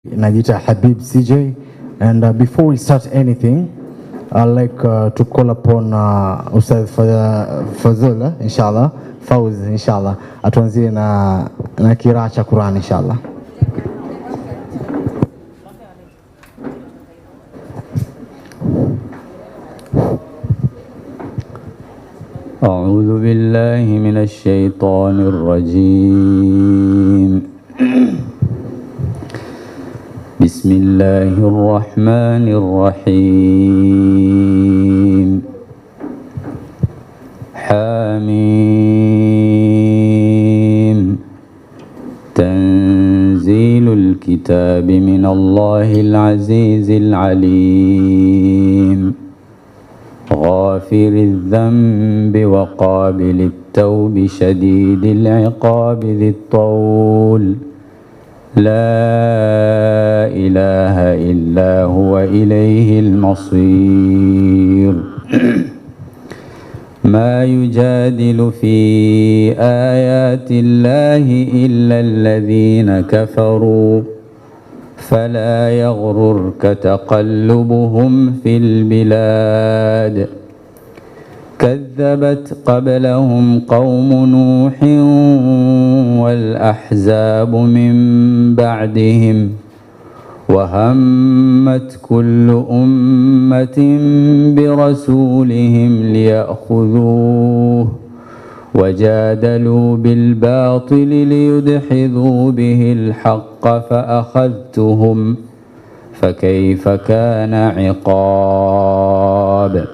Najita Habib CJ, and before we start anything, I'd like to call upon Ustadh Fazul, inshallah, Fawz, inshallah, atuanzie na kiraa cha Qur'an, inshallah. أعوذ بالله من الشيطان الرجيم. بسم الله الرحمن الرحيم. حميم. تنزيل الكتاب من الله العزيز العليم. غافر الذنب وقابل التوب شديد العقاب ذي الطول. لا إله إلا هو إليه المصير. ما يجادل في آيات الله إلا الذين كفروا فلا يغررك تقلبهم في البلاد. كذبت قبلهم قوم نوح والأحزاب من بعدهم وهمت كل أمة برسولهم ليأخذوه وجادلوا بالباطل ليدحضوا به الحق فأخذتهم فكيف كان عقاب.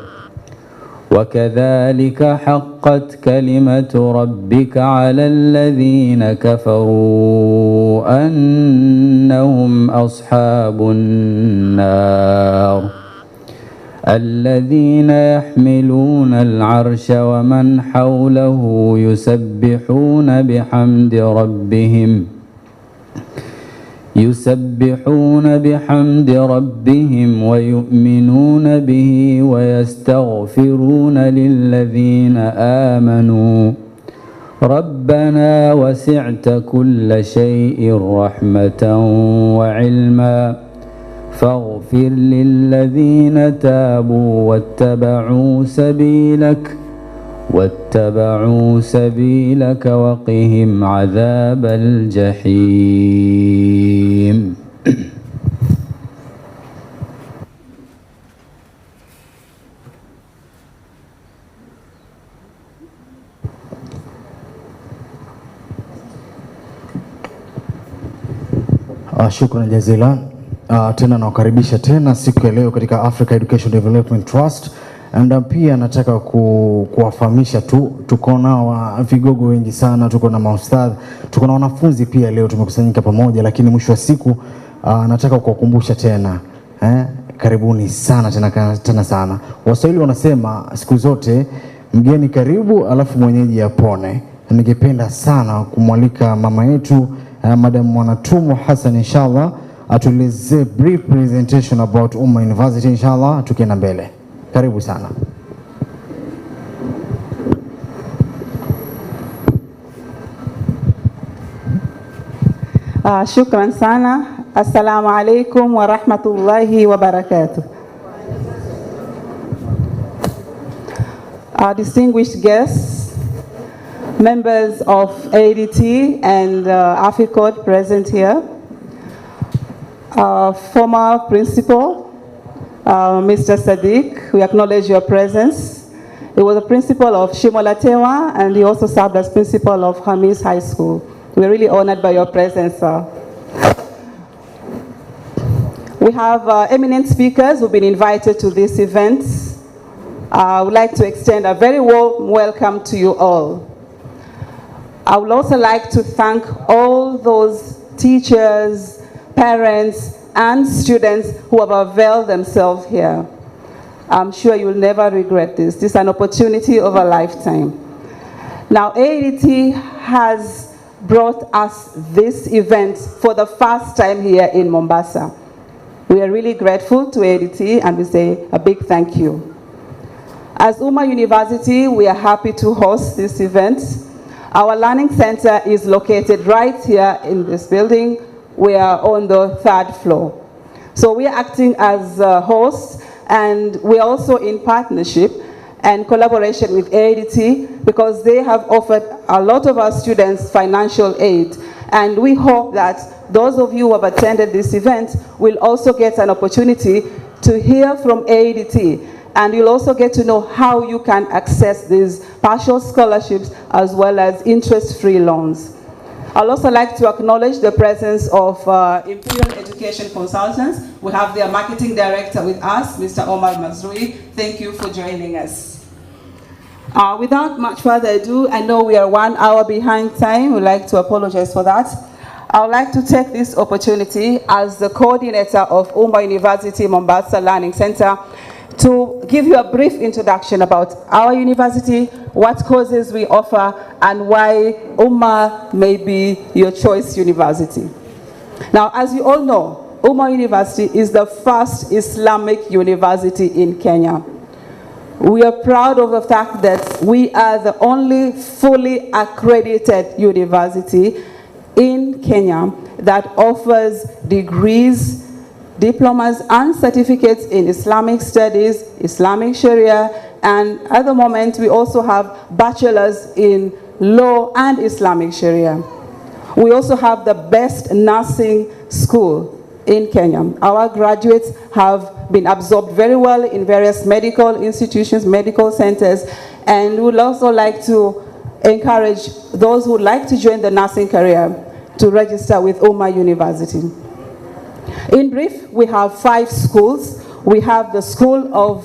وكذلك حقت كلمة ربك على الذين كفروا أنهم أصحاب النار. الذين يحملون العرش ومن حوله يسبحون بحمد ربهم ويؤمنون به ويستغفرون للذين آمنوا ربنا وسعت كل شيء رحمة وعلما فاغفر للذين تابوا واتبعوا سبيلك وقهم عذاب الجحيم. Shukran jazilan. Tena nawakaribisha tena siku ya leo katika Africa Education Development Trust, and pia nataka kuwafahamisha tuko na vigogo wengi sana, tuko na maustadh, tuko na wanafunzi pia. Leo tumekusanyika pamoja, lakini mwisho wa siku nataka kuwakumbusha tena karibuni sana tena sana. Waswahili wanasema siku zote mgeni karibu alafu mwenyeji apone. Ningependa sana kumwalika mama yetu Madam Mwanatumu Hassan, inshallah atueleze brief presentation about Umma University, inshallah tukienda mbele. Karibu sana. Shukran sana. Assalamu alaikum wa rahmatullahi wa barakatuh. Distinguished guests, members of ADT and AFICOD present here, former principal, Mr. Sadiq, we acknowledge your presence. He was a principal of Shimolatewa, and he also served as principal of Hamis High School. We're really honored by your presence, sir. We have eminent speakers who've been invited to this event. I would like to extend a very warm welcome to you all. I would also like to thank all those teachers, parents, and students who have availed themselves here. I'm sure you'll never regret this. This is an opportunity of a lifetime. Now, ADT has brought us this event for the first time here in Mombasa. We are really grateful to ADT, and we say a big thank you. As Umma University, we are happy to host this event. Our learning center is located right here in this building, we are on the 3rd floor. So we are acting as hosts, and we are also in partnership and collaboration with AADT because they have offered a lot of our students financial aid. And we hope that those of you who have attended this event will also get an opportunity to hear from AADT, and you'll also get to know how you can access these partial scholarships as well as interest-free loans. I'd also like to acknowledge the presence of Imperial Education Consultants. We have their marketing director with us, Mr. Omar Mazrui. Thank you for joining us. Without much further ado, I know we are 1 hour behind time. We'd like to apologize for that. I would like to take this opportunity as the coordinator of Umma University Mombasa Learning Center to give you a brief introduction about our university, what courses we offer, and why Umma may be your choice university. Now, as you all know, Umma University is the first Islamic university in Kenya. We are proud of the fact that we are the only fully accredited university in Kenya that offers degrees, diplomas, and certificates in Islamic studies, Islamic Sharia, and at the moment we also have bachelors in law and Islamic Sharia. We also have the best nursing school in Kenya. Our graduates have been absorbed very well in various medical institutions, medical centers, and we would also like to encourage those who would like to join the nursing career to register with Umma University. In brief, we have 5 schools. We have the School of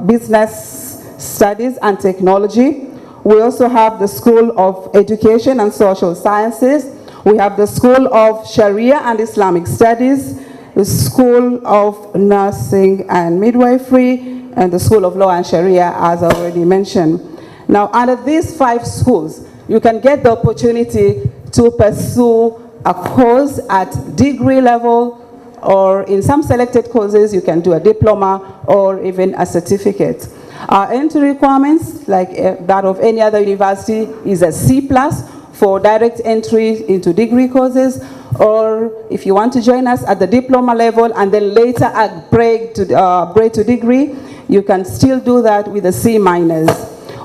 Business Studies and Technology. We also have the School of Education and Social Sciences. We have the School of Sharia and Islamic Studies, the School of Nursing and Midwifery, and the School of Law and Sharia, as already mentioned. Now, under these 5 schools, you can get the opportunity to pursue a course at degree level, or in some selected courses, you can do a diploma or even a certificate. Our entry requirements, like that of any other university, is a C+ for direct entry into degree courses, or if you want to join us at the diploma level and then later upgrade to degree, you can still do that with a C-.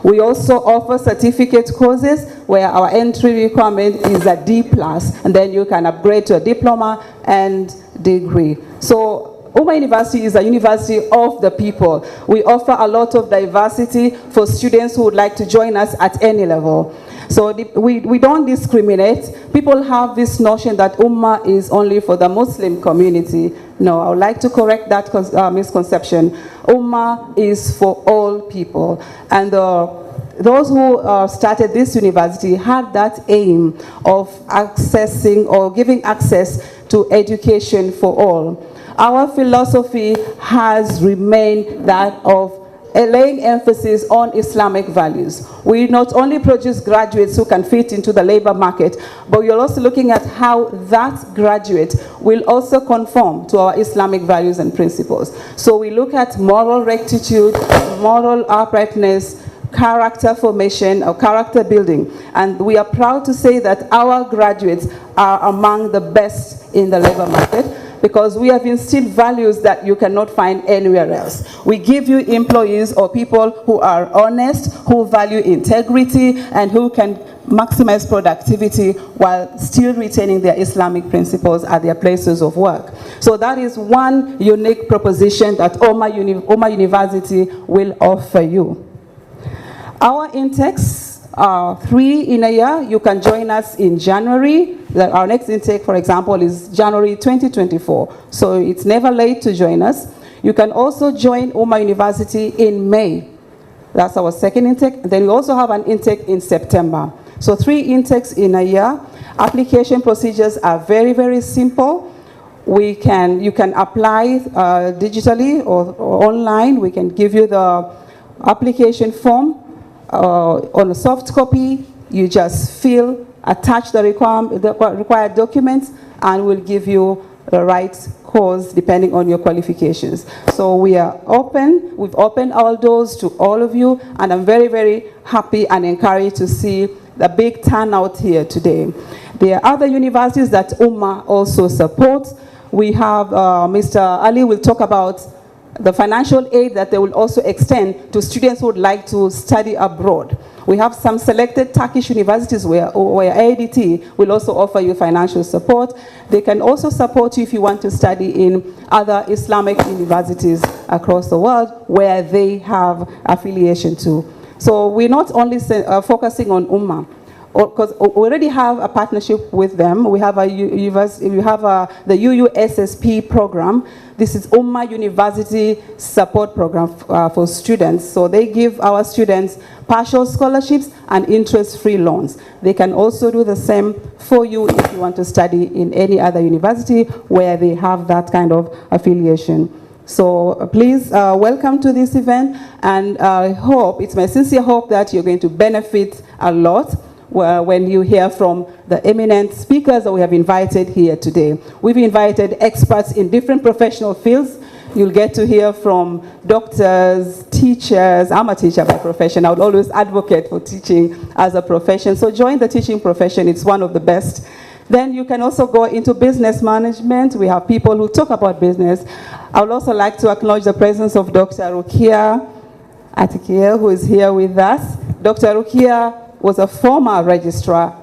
We also offer certificate courses where our entry requirement is a D+, and then you can upgrade to a diploma and degree. So Umma University is a university of the people. We offer a lot of diversity for students who would like to join us at any level. So we don't discriminate. People have this notion that Umma is only for the Muslim community. No, I would like to correct that misconception. Umma is for all people. And those who started this university had that aim of accessing or giving access to education for all. Our philosophy has remained that of laying emphasis on Islamic values. We not only produce graduates who can fit into the labor market, but we're also looking at how that graduate will also conform to our Islamic values and principles. So we look at moral rectitude, moral uprightness, character formation or character building. And we are proud to say that our graduates are among the best in the labor market, because we have instilled values that you cannot find anywhere else. We give you employees or people who are honest, who value integrity, and who can maximize productivity while still retaining their Islamic principles at their places of work. So that is one unique proposition that Umma University will offer you. Our intakes are 3 in a year. You can join us in January. Our next intake, for example, is January 2024. So it's never late to join us. You can also join Umma University in May. That's our second intake. Then we also have an intake in September. So 3 intakes in a year. Application procedures are very, very simple. You can apply digitally or online. We can give you the application form on a soft copy. You just attach the required documents, and we'll give you the right course depending on your qualifications. So we are open. We've opened our doors to all of you, and I'm very, very happy and encouraged to see the big turnout here today. There are other universities that Ummah also supports. We have Mr. Ali will talk about the financial aid that they will also extend to students who would like to study abroad. We have some selected Turkish universities where ADT will also offer you financial support. They can also support you if you want to study in other Islamic universities across the world where they have affiliation to. So we're not only focusing on Ummah, because we already have a partnership with them. We have the UUSSP program. This is Ummah University Support Program for students. So they give our students partial scholarships and interest-free loans. They can also do the same for you if you want to study in any other university where they have that kind of affiliation. So please welcome to this event, and I hope, it's my sincere hope that you're going to benefit a lot when you hear from the eminent speakers that we have invited here today. We've invited experts in different professional fields. You'll get to hear from doctors, teachers. I'm a teacher by profession. I would always advocate for teaching as a profession. So join the teaching profession. It's one of the best. Then you can also go into business management. We have people who talk about business. I would also like to acknowledge the presence of Dr. Rukia Atikiel, who is here with us. Dr. Rukia was a former registrar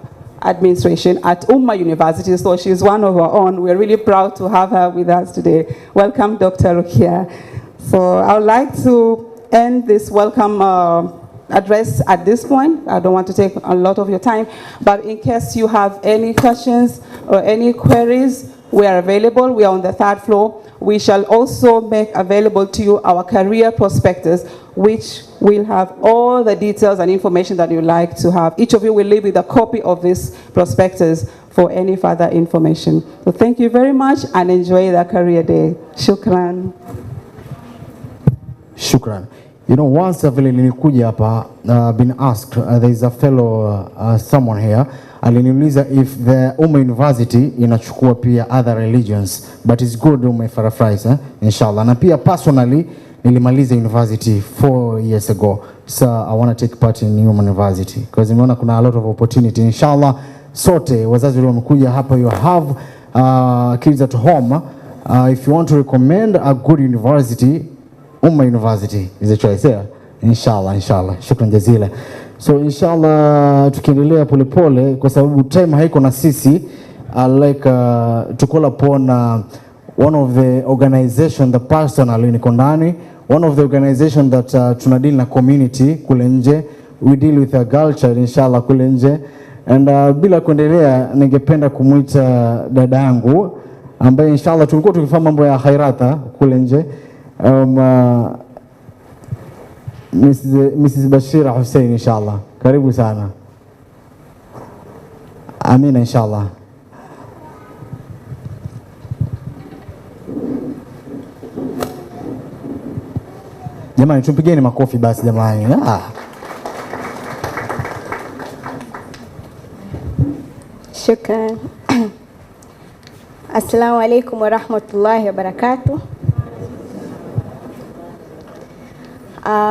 administration at Ummah University, so she's one of our own. We're really proud to have her with us today. Welcome, Dr. Rukia. So I would like to end this welcome address at this point. I don't want to take a lot of your time, but in case you have any questions or any queries, we are available. We are on the 3rd floor. We shall also make available to you our career prospectus, which will have all the details and information that you'd like to have. Each of you will leave with a copy of this prospectus for any further information. So thank you very much and enjoy the career day. Shukran. Shukran. You know, once vile nilikuja hapa, been asked, there is a fellow, someone here, aliniuliza if the Ummah University inachukua pia other religions, but it's good umefarafrise, inshallah. Na pia personally, nilimaliza university 4 years ago, so I want to take part in Ummah University, because nimeona kuna a lot of opportunity. Inshallah, sote, wazazi wale wamekuja hapa, you have kids at home. If you want to recommend a good university, Ummah University is a choice, yeah? Inshallah, inshallah. Shukran jazila. So inshallah tukiendelea polepole kwa sababu time haiko na sisi, like to call upon one of the organization, the personal niko ndani, one of the organization that tunadeal na community kule nje. We deal with a culture inshallah kule nje, and bila kuendelea ningependa kumuita dada yangu ambaye inshallah tulikuwa tukifanya mambo ya khairata kule nje, Mrs. Bashira Hussein, inshallah. Karibu sana. Amina, inshallah. Jamani, tumpigeni makofi basi jamani. Shukran. Assalamu alaikum wa rahmatullahi wa barakatuh.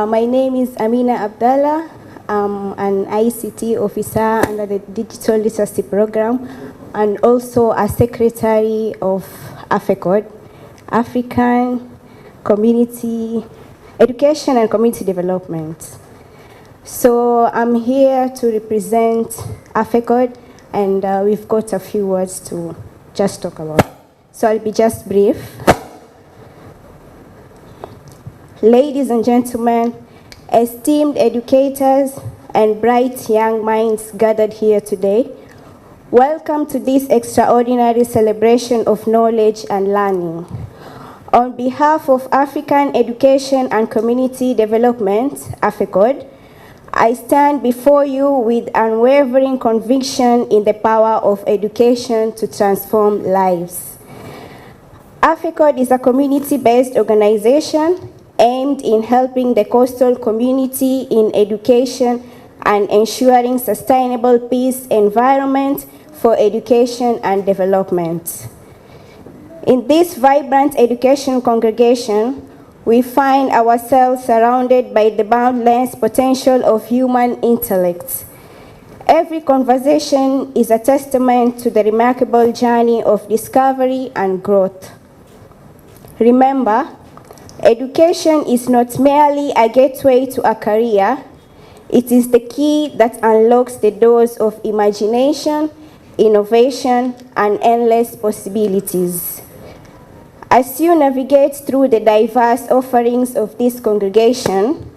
My name is Amina Abdallah. I'm an ICT officer under the Digital Literacy Program and also a secretary of AFECOD, African Community Education and Community Development. So I'm here to represent AFECOD, and we've got a few words to just talk about. So I'll be just brief. Ladies and gentlemen, esteemed educators and bright young minds gathered here today, welcome to this extraordinary celebration of knowledge and learning. On behalf of African Education and Community Development, AFECOD, I stand before you with unwavering conviction in the power of education to transform lives. AFECOD is a community-based organization aimed in helping the coastal community in education and ensuring sustainable peace environment for education and development. In this vibrant education congregation, we find ourselves surrounded by the boundless potential of human intellect. Every conversation is a testament to the remarkable journey of discovery and growth. Remember, education is not merely a gateway to a career, it is the key that unlocks the doors of imagination, innovation, and endless possibilities. As you navigate through the diverse offerings of this congregation,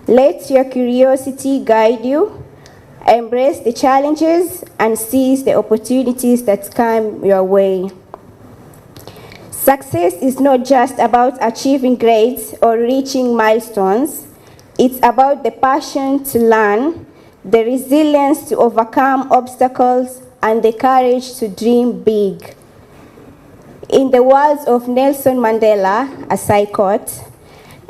let your curiosity guide you, embrace the challenges, and seize the opportunities that come your way. Success is not just about achieving grades or reaching milestones. It's about the passion to learn, the resilience to overcome obstacles, and the courage to dream big. In the words of Nelson Mandela, as I quote,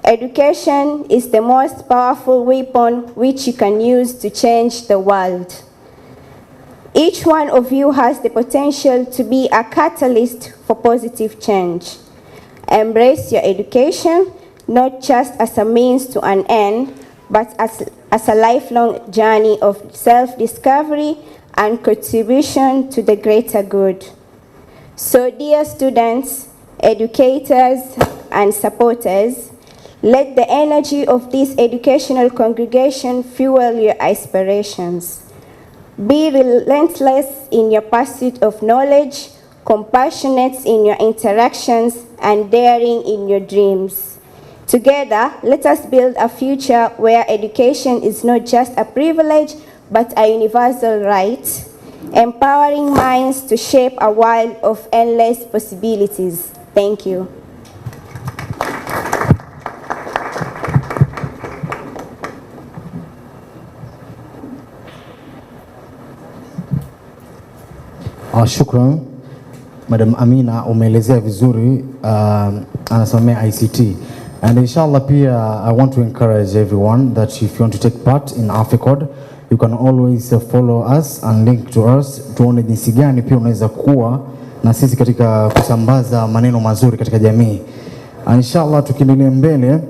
education is the most powerful weapon which you can use to change the world. Each one of you has the potential to be a catalyst for positive change. Embrace your education, not just as a means to an end, but as a lifelong journey of self-discovery and contribution to the greater good. So, dear students, educators, and supporters, let the energy of this educational congregation fuel your aspirations. Be relentless in your pursuit of knowledge, compassionate in your interactions, and daring in your dreams. Together, let us build a future where education is not just a privilege, but a universal right, empowering minds to shape a world of endless possibilities. Thank you. Shukran. Madam Amina umeelezea vizuri, anasimamia ICT. And inshallah pia I want to encourage everyone that if you want to take part in AFRICOD, you can always follow us and link to us, tuone jinsi gani pia unaweza kuwa na sisi katika kusambaza maneno mazuri katika jamii. Inshallah tukiendelea mbele,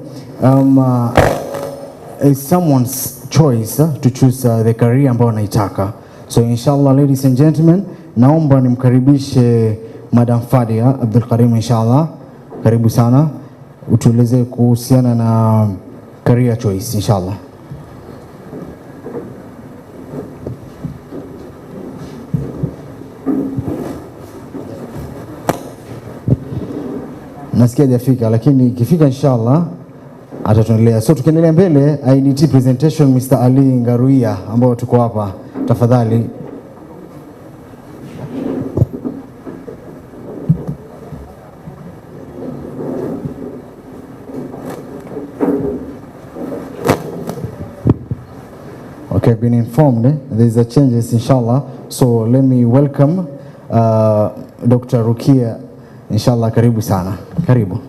it's someone's choice to choose the career ambayo anaitaka. So inshallah, ladies and gentlemen, naomba nimkaribishe Madam Fadia Abdul Karim. Inshallah, karibu sana, utueleze kuhusiana na career choice inshallah. Nasikia hajafika, lakini ikifika inshallah atatuendelea. So tukiendelea mbele, IDT presentation Mr. Ali Ngaruia ambao tuko hapa, tafadhali. Okay, I've been informed there's a changes inshallah. So let me welcome Dr. Rukia. Inshallah, karibu sana. Karibu.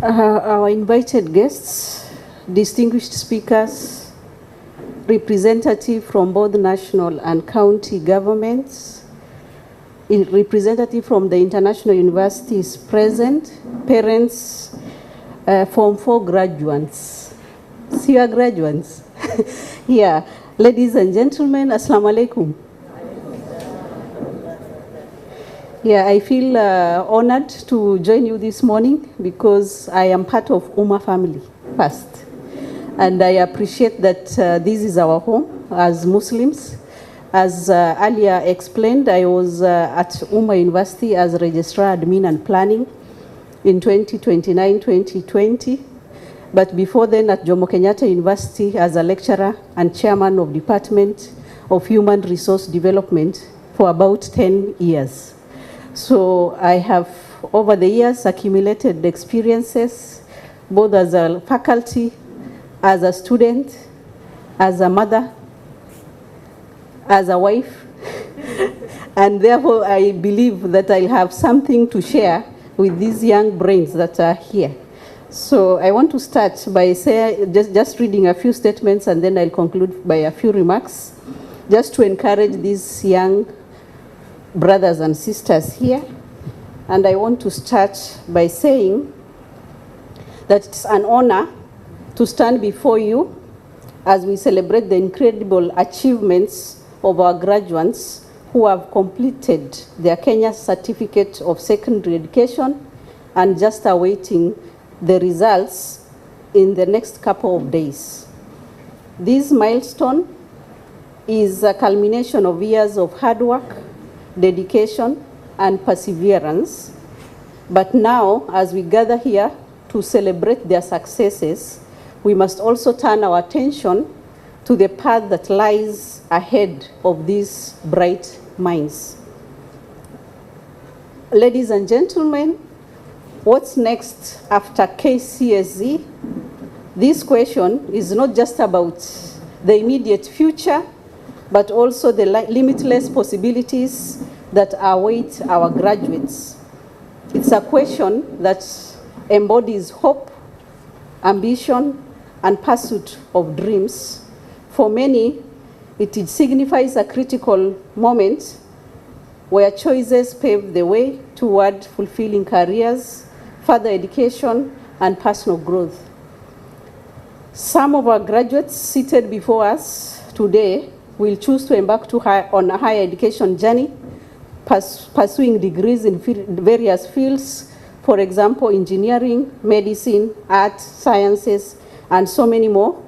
Our invited guests, distinguished speakers, representative from both national and county governments, representative from the international universities present, parents, Form 4 graduates. See you are graduates. Yeah, ladies and gentlemen, Assalamu alaikum. Yeah, I feel honored to join you this morning because I am part of Ummah family first. And I appreciate that this is our home as Muslims. As earlier explained, I was at Ummah University as Registrar Admin and Planning in 2019-2020. But before then at Jomo Kenyatta University as a lecturer and chairman of Department of Human Resource Development for about 10 years. So I have, over the years, accumulated experiences, both as a faculty, as a student, as a mother, as a wife, and therefore I believe that I'll have something to share with these young brains that are here. So I want to start by just reading a few statements, and then I'll conclude by a few remarks, just to encourage these young brothers and sisters here. And I want to start by saying that it's an honor to stand before you as we celebrate the incredible achievements of our graduates who have completed their Kenya Certificate of Secondary Education and just awaiting the results in the next couple of days. This milestone is a culmination of years of hard work, dedication, and perseverance. But now, as we gather here to celebrate their successes, we must also turn our attention to the path that lies ahead of these bright minds. Ladies and gentlemen, what's next after KCSE? This question is not just about the immediate future, but also the limitless possibilities that await our graduates. It's a question that embodies hope, ambition, and pursuit of dreams. For many, it signifies a critical moment where choices pave the way toward fulfilling careers, further education, and personal growth. Some of our graduates seated before us today will choose to embark on a higher education journey, pursuing degrees in various fields, for example, engineering, medicine, art, sciences, and so many more.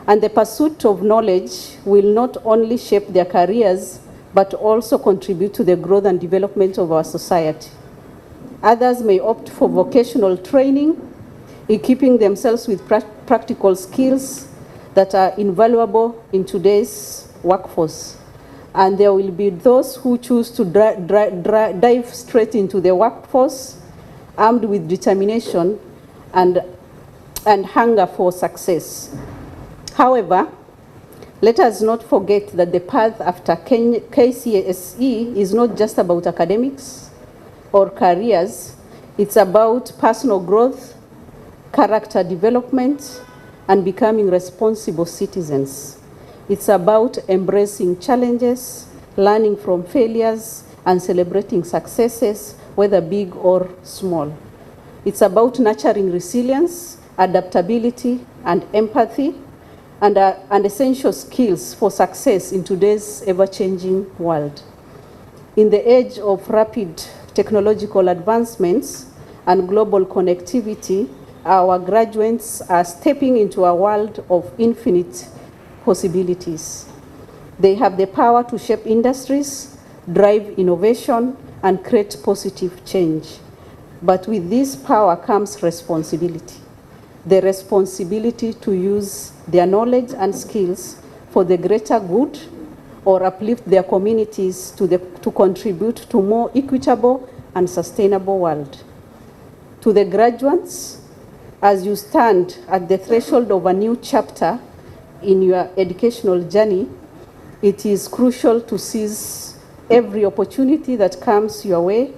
And the pursuit of knowledge will not only shape their careers, but also contribute to the growth and development of our society. Others may opt for vocational training, equipping themselves with practical skills that are invaluable in today's workforce. And there will be those who choose to dive straight into the workforce, armed with determination and hunger for success. However, let us not forget that the path after KCSE is not just about academics or careers. It's about personal growth, character development, and becoming responsible citizens. It's about embracing challenges, learning from failures, and celebrating successes, whether big or small. It's about nurturing resilience, adaptability, and empathy, and essential skills for success in today's ever-changing world. In the age of rapid technological advancements and global connectivity, our graduates are stepping into a world of infinite possibilities. They have the power to shape industries, drive innovation, and create positive change. But with this power comes responsibility. The responsibility to use their knowledge and skills for the greater good or uplift their communities to contribute to a more equitable and sustainable world. To the graduates, as you stand at the threshold of a new chapter in your educational journey, it is crucial to seize every opportunity that comes your way.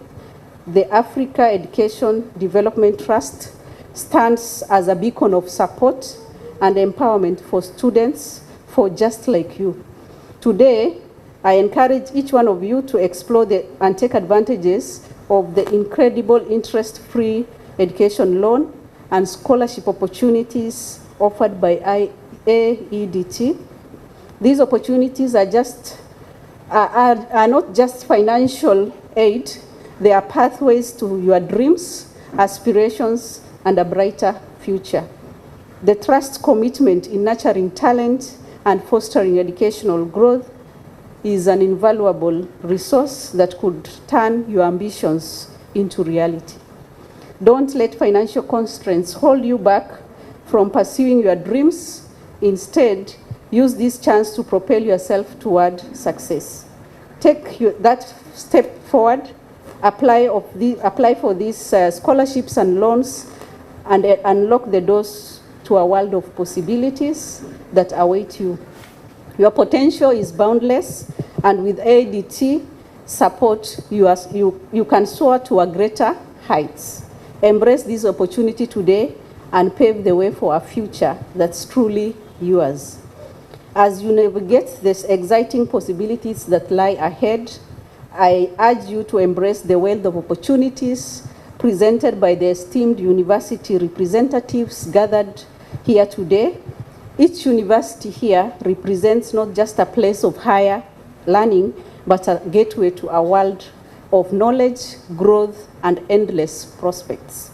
The Africa Education Development Trust stands as a beacon of support and empowerment for students just like you. Today, I encourage each one of you to explore and take advantages of the incredible interest-free education loan and scholarship opportunities offered by AEDT. These opportunities are not just financial aid, they are pathways to your dreams, aspirations, and a brighter future. The Trust's commitment in nurturing talent and fostering educational growth is an invaluable resource that could turn your ambitions into reality. Don't let financial constraints hold you back from pursuing your dreams. Instead, use this chance to propel yourself toward success. Take that step forward, apply for these scholarships and loans, and unlock the doors to a world of possibilities that await you. Your potential is boundless, and with AEDT support, you can soar to a greater heights. Embrace this opportunity today and pave the way for a future that's truly yours. As you navigate these exciting possibilities that lie ahead, I urge you to embrace the wealth of opportunities presented by the esteemed university representatives gathered here today. Each university here represents not just a place of higher learning, but a gateway to a world of knowledge, growth, and endless prospects.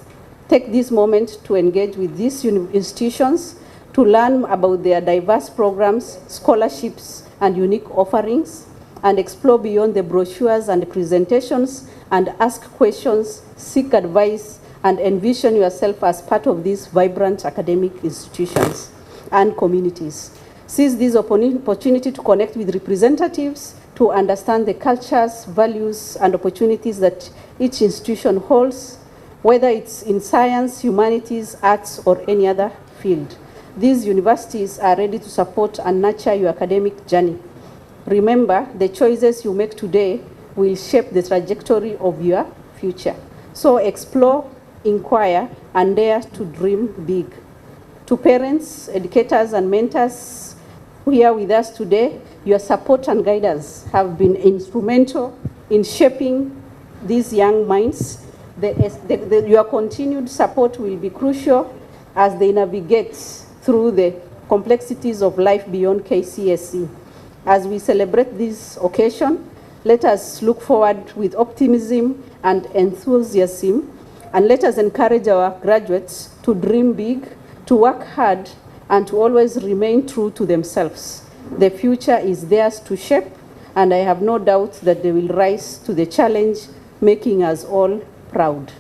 Take this moment to engage with these institutions to learn about their diverse programs, scholarships, and unique offerings, and explore beyond the brochures and presentations and ask questions, seek advice, and envision yourself as part of these vibrant academic institutions and communities. Seize this opportunity to connect with representatives, to understand the cultures, values, and opportunities that each institution holds, whether it's in science, humanities, arts, or any other field. These universities are ready to support and nurture your academic journey. Remember, the choices you make today will shape the trajectory of your future. So explore, inquire, and dare to dream big. To parents, educators, and mentors here with us today, your support and guidance have been instrumental in shaping these young minds. Your continued support will be crucial as they navigate through the complexities of life beyond KCSE. As we celebrate this occasion, let us look forward with optimism and enthusiasm, and let us encourage our graduates to dream big, to work hard, and to always remain true to themselves. The future is theirs to shape, and I have no doubt that they will rise to the challenge, making us all proud.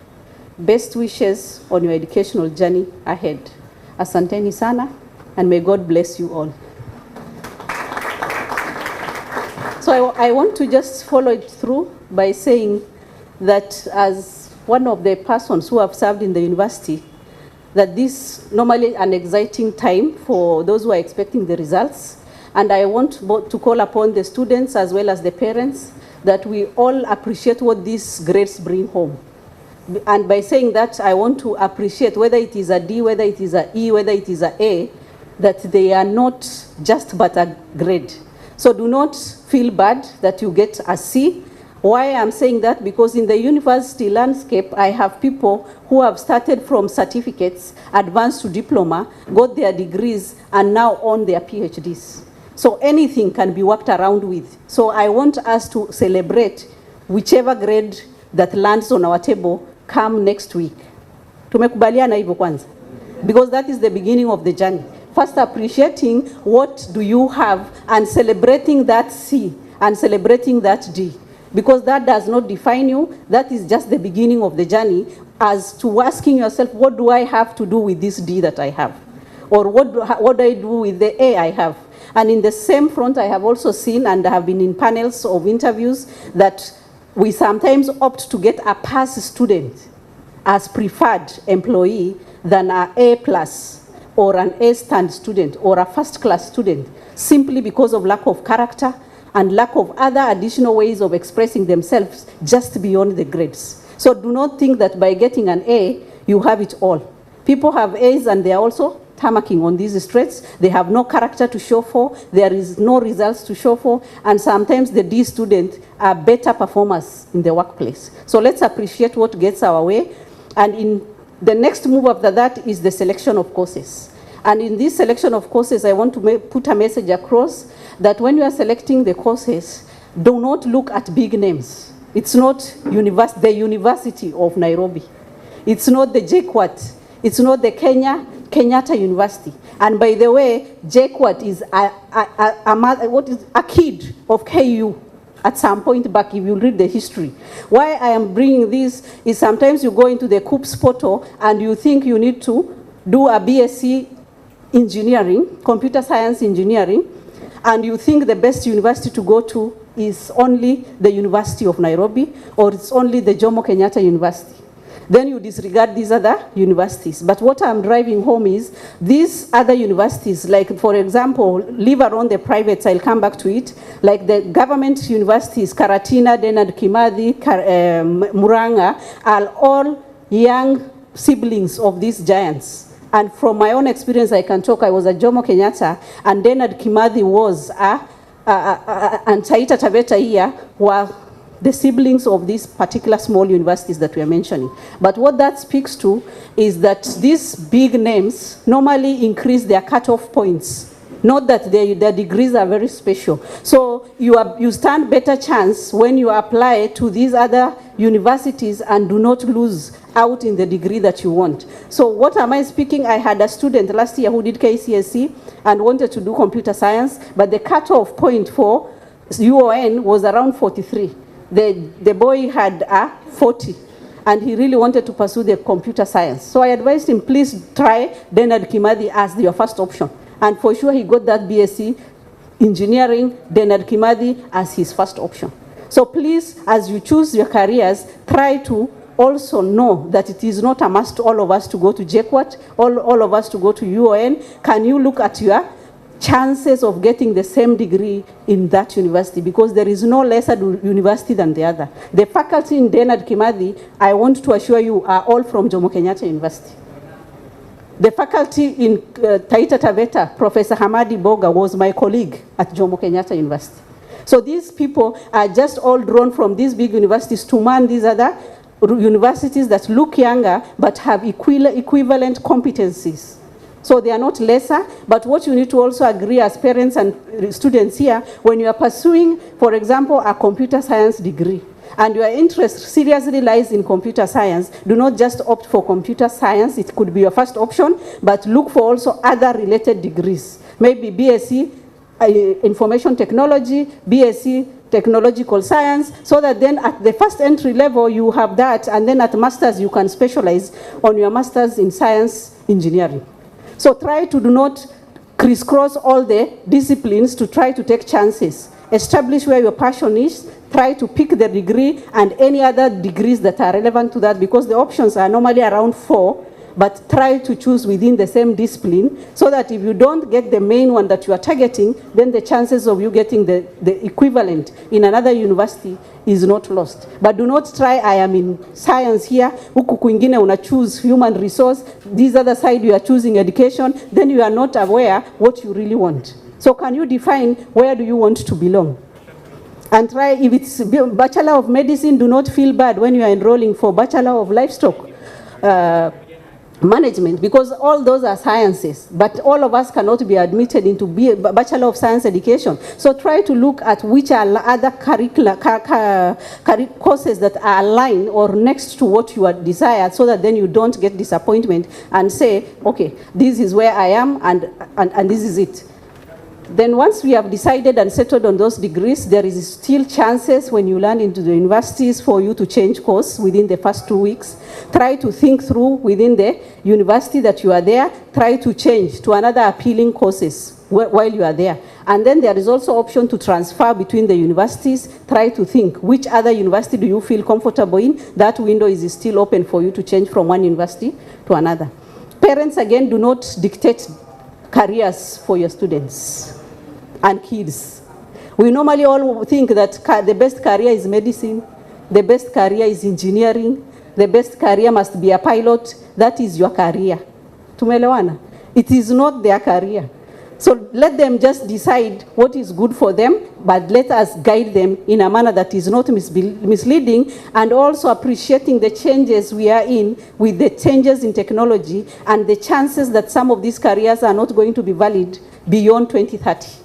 Best wishes on your educational journey ahead. Asanteni sana, and may God bless you all. So I want to just follow it through by saying that as one of the persons who have served in the university, that this normally an exciting time for those who are expecting the results. And I want to call upon the students as well as the parents that we all appreciate what these grades bring home. And by saying that, I want to appreciate whether it is a D, whether it is a E, whether it is a A, that they are not just but a grade. So do not feel bad that you get a C. Why I'm saying that? Because in the university landscape, I have people who have started from certificates, advanced to diploma, got their degrees, and now on their PhDs. So anything can be worked around with. So I want us to celebrate whichever grade that lands on our table come next week. Tumekubaliana hivyo kwanza? Because that is the beginning of the journey. First appreciating what do you have and celebrating that C and celebrating that D. Because that does not define you, that is just the beginning of the journey, as to asking yourself, what do I have to do with this D that I have? Or what do I do with the A I have? And in the same front, I have also seen and have been in panels of interviews that we sometimes opt to get a pass student as preferred employee than an A plus or an A stand student or a first class student, simply because of lack of character and lack of other additional ways of expressing themselves just beyond the grades. So do not think that by getting an A, you have it all. People have A's and they are also tarmacking on these streets. They have no character to show for. There is no results to show for. And sometimes the D students are better performers in the workplace. So let's appreciate what gets our way. And in the next move after that is the selection of courses. And in this selection of courses, I want to put a message across that when you are selecting the courses, do not look at big names. It's not the University of Nairobi. It's not the JKUAT. It's not the Kenyatta University. And by the way, JKUAT is a kid of KU at some point back, if you read the history. Why I am bringing this is sometimes you go into the COOPS portal and you think you need to do a BSc engineering, computer science engineering, and you think the best university to go to is only the University of Nairobi or it's only the Jomo Kenyatta University. Then you disregard these other universities. But what I'm driving home is these other universities, like for example, leave around the privates, I'll come back to it, like the government universities, Karatina, Dedan Kimathi, Muranga, are all young siblings of these giants. And from my own experience, I can talk, I was at Jomo Kenyatta, and Dedan Kimathi was, and Taita Taveta here were the siblings of these particular small universities that we are mentioning. But what that speaks to is that these big names normally increase their cutoff points. Not that their degrees are very special. So you stand better chance when you apply to these other universities and do not lose out in the degree that you want. So what am I speaking? I had a student last year who did KCSE and wanted to do computer science, but the cutoff point for UON was around 43. The boy had a 40. And he really wanted to pursue the computer science. So I advised him, please try Dedan Kimathi as your first option. And for sure, he got that BSc engineering, Dedan Kimathi as his first option. So please, as you choose your careers, try to also know that it is not a must all of us to go to JKUAT, all of us to go to UON. Can you look at your chances of getting the same degree in that university? Because there is no lesser university than the other. The faculty in Dedan Kimathi, I want to assure you, are all from Jomo Kenyatta University. The faculty in Taita Taveta, Professor Hamadi Boga, was my colleague at Jomo Kenyatta University. So these people are just all drawn from these big universities to man these other universities that look younger but have equivalent competencies. So they are not lesser, but what you need to also agree as parents and students here, when you are pursuing, for example, a computer science degree, and your interest seriously lies in computer science, do not just opt for computer science. It could be your first option, but look for also other related degrees. Maybe BSc Information Technology, BSc Technological Science, so that then at the first entry level you have that, and then at master's you can specialize on your master's in science engineering. So try to do not crisscross all the disciplines to try to take chances. Establish where your passion is, try to pick the degree and any other degrees that are relevant to that, because the options are normally around 4, but try to choose within the same discipline so that if you don't get the main one that you are targeting, then the chances of you getting the equivalent in another university is not lost. But do not try, I am in science here, huku kwingine una choose human resource, this other side you are choosing education, then you are not aware what you really want. So can you define where do you want to belong? And try, if it's Bachelor of Medicine, do not feel bad when you are enrolling for Bachelor of Livestock Management, because all those are sciences, but all of us cannot be admitted into Bachelor of Science Education. So try to look at which are other courses that are aligned or next to what you are desired, so that then you don't get disappointment and say, okay, this is where I am and this is it. Then once we have decided and settled on those degrees, there is still chances when you land into the universities for you to change course within the first 2 weeks. Try to think through within the university that you are there, try to change to another appealing courses while you are there. And then there is also option to transfer between the universities. Try to think which other university do you feel comfortable in. That window is still open for you to change from one university to another. Parents, again, do not dictate careers for your students and kids. We normally all think that the best career is medicine, the best career is engineering, the best career must be a pilot. That is your career. Tumeelewana? It is not their career. So let them just decide what is good for them, but let us guide them in a manner that is not misleading, and also appreciating the changes we are in with the changes in technology and the chances that some of these careers are not going to be valid beyond 2030.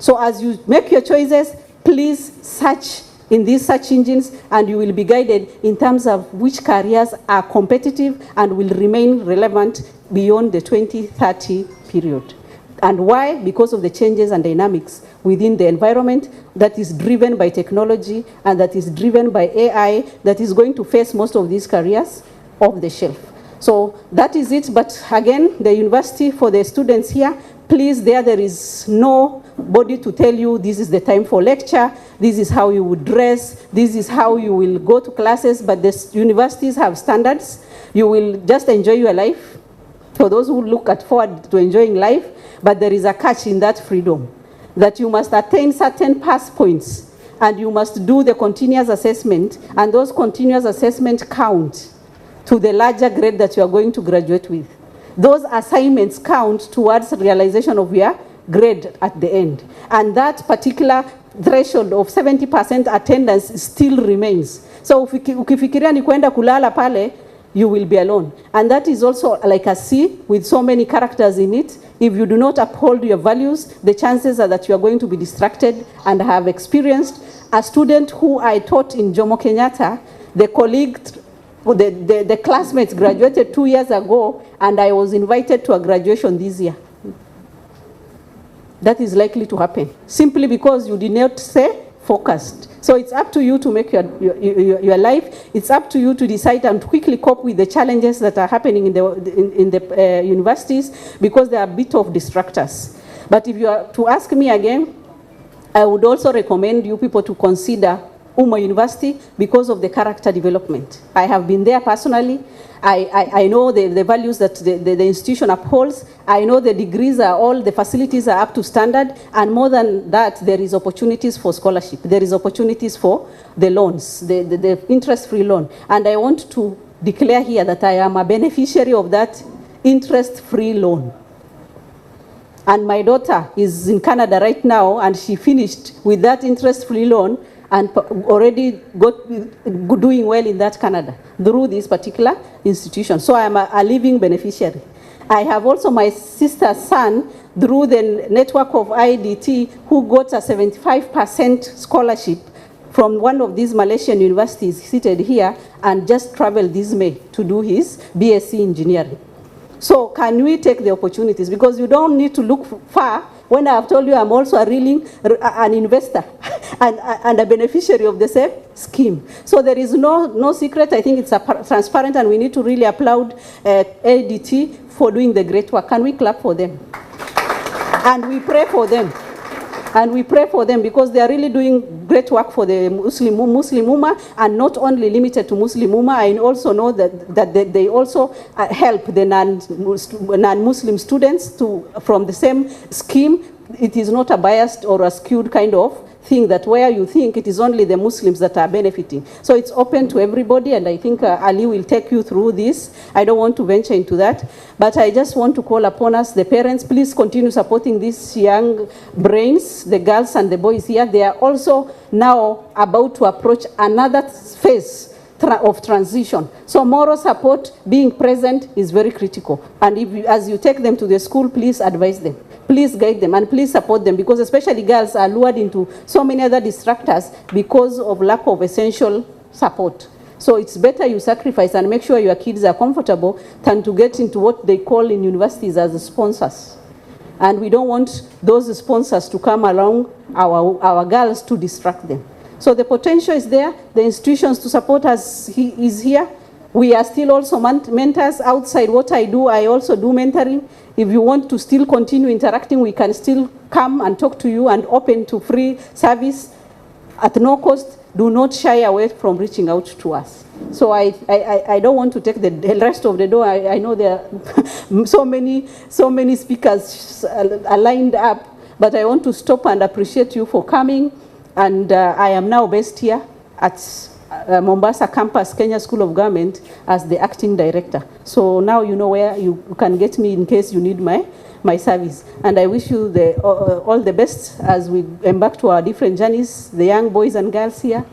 So as you make your choices, please search in these search engines and you will be guided in terms of which careers are competitive and will remain relevant beyond the 2030 period. And why? Because of the changes and dynamics within the environment that is driven by technology and that is driven by AI that is going to face most of these careers off the shelf. So that is it. But again, the university, for the students here, please, there is nobody to tell you this is the time for lecture, this is how you would dress, this is how you will go to classes, but the universities have standards. You will just enjoy your life. For those who look forward to enjoying life, but there is a catch in that freedom, that you must attain certain pass points and you must do the continuous assessment, and those continuous assessments count to the larger grade that you are going to graduate with. Those assignments count towards realization of your grade at the end. And that particular threshold of 70% attendance still remains. So ukifikiria ni kwenda kulala pale, you will be alone. And that is also like a sea with so many characters in it. If you do not uphold your values, the chances are that you are going to be distracted. And I have experienced a student who I taught in Jomo Kenyatta, the classmates graduated 2 years ago, and I was invited to a graduation this year. That is likely to happen, simply because you did not stay focused. So it's up to you to make your life. It's up to you to decide and quickly cope with the challenges that are happening in the universities, because they are a bit of distractors. But if you are to ask me again, I would also recommend you people to consider Uma University because of the character development. I have been there personally. I know the values that the institution upholds. I know the degrees are all, the facilities are up to standard. And more than that, there is opportunities for scholarship. There is opportunities for the loans, the interest-free loan. And I want to declare here that I am a beneficiary of that interest-free loan. And my daughter is in Canada right now, and she finished with that interest-free loan and already doing well in that Canada through this particular institution. So I am a living beneficiary. I have also my sister's son through the network of IDT, who got a 75% scholarship from one of these Malaysian universities seated here, and just traveled this May to do his BSc engineering. So can we take the opportunities? Because you don't need to look far. When I have told you I'm also an investor and a beneficiary of the same scheme. So there is no secret. I think it's transparent, and we need to really applaud ADT for doing the great work. Can we clap for them? And we pray for them. And we pray for them, because they are really doing great work for the Muslim Ummah, and not only limited to Muslim Ummah. I also know that they also help the non-Muslim students from the same scheme. It is not a biased or a skewed kind of thing, that where you think it is only the Muslims that are benefiting. So it's open to everybody, and I think Ali will take you through this. I don't want to venture into that, but I just want to call upon us, the parents, please continue supporting these young brains, the girls and the boys here. They are also now about to approach another phase of transition. So moral support, being present, is very critical. And as you take them to the school, please advise them. Please guide them, and please support them, because especially girls are lured into so many other distractors because of lack of essential support. So it's better you sacrifice and make sure your kids are comfortable than to get into what they call in universities as sponsors. And we don't want those sponsors to come along our girls to distract them. So the potential is there. The institutions to support us is here. We are still also mentors. Outside what I do, I also do mentoring. If you want to still continue interacting, we can still come and talk to you, and open to free service at no cost. Do not shy away from reaching out to us. So I don't want to take the rest of the door. I know there are so many speakers are lined up, but I want to stop and appreciate you for coming. And I am now based here at Mombasa campus, Kenya School of Government, as the acting director. So now you know where you can get me in case you need my service. And I wish you all the best as we embark to our different journeys, the young boys and girls here,